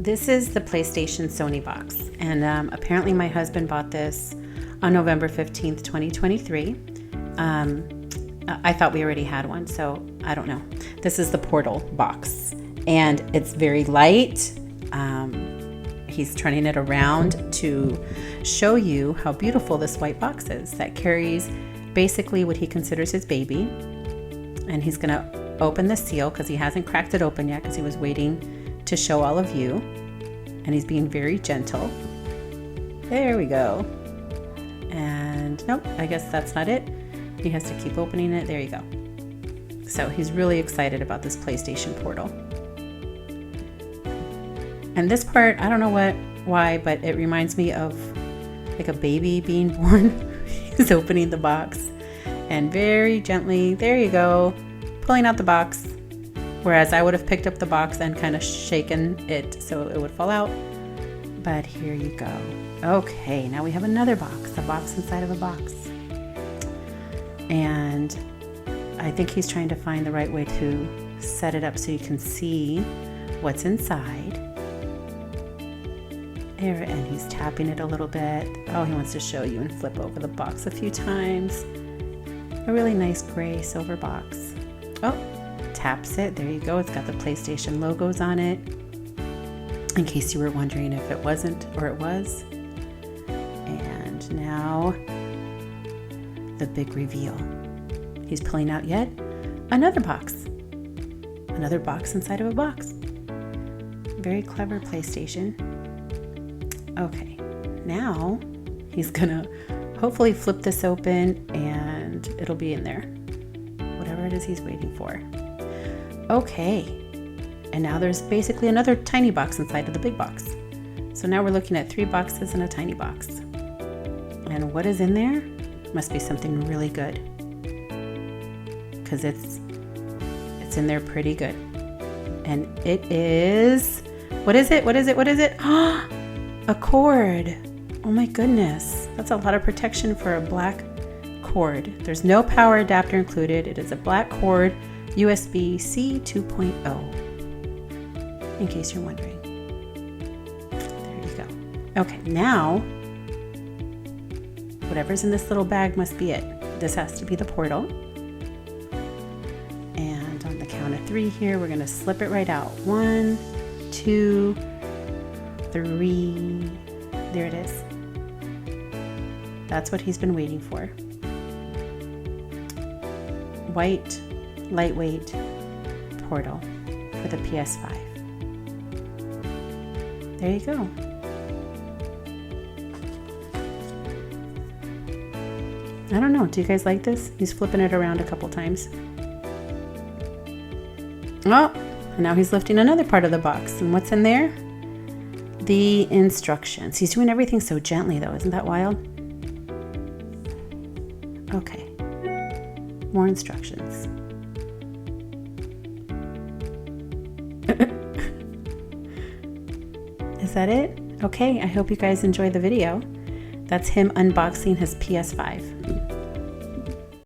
this is the PlayStation Sony box, and apparently my husband bought this on November 15th, 2023. I thought we already had one, so I don't know. This is the Portal box, and it's very light. He's turning it around to show you how beautiful this white box is that carries basically what he considers his baby. And he's gonna open the seal because he hasn't cracked it open yet because he was waiting to show all of you. And he's being very gentle. There we go. And nope, I guess that's not it. He has to keep opening it. There you go. So he's really excited about this PlayStation Portal. And this part, I don't know why, but it reminds me of like a baby being born. He's opening the box and very gently, there you go, pulling out the box. Whereas I would have picked up the box and kind of shaken it so it would fall out. But here you go. Okay, now we have another box, a box inside of a box. And I think he's trying to find the right way to set it up so you can see what's inside. There, and he's tapping it a little bit. Oh, he wants to show you and flip over the box a few times. A really nice gray silver box. Oh, taps it. There you go. It's got the PlayStation logos on it. In case you were wondering if it wasn't or it was. And now the big reveal. He's pulling out yet another box. Another box inside of a box. Very clever PlayStation. Okay, now he's gonna hopefully flip this open and it'll be in there. Whatever it is he's waiting for. Okay, and now there's basically another tiny box inside of the big box. So now we're looking at 3 boxes and a tiny box. And what is in there? Must be something really good. Because it's in there pretty good. And it is, what is it? What is it? What is it? A cord. Oh my goodness. That's a lot of protection for a black cord. There's no power adapter included. It is a black cord, USB-C 2.0. In case you're wondering. There you go. Okay, now, whatever's in this little bag must be it. This has to be the portal. And on the count of 3 here, we're gonna slip it right out. 1, 2, 3. There it is. That's what he's been waiting for. White, lightweight portal for the PS5. There you go. I don't know. Do you guys like this? He's flipping it around a couple times. Oh, and now he's lifting another part of the box. And what's in there? The instructions. He's doing everything so gently though. Isn't that wild? Okay. More instructions. Is that it? Okay, I hope you guys enjoyed the video. That's him unboxing his PS5.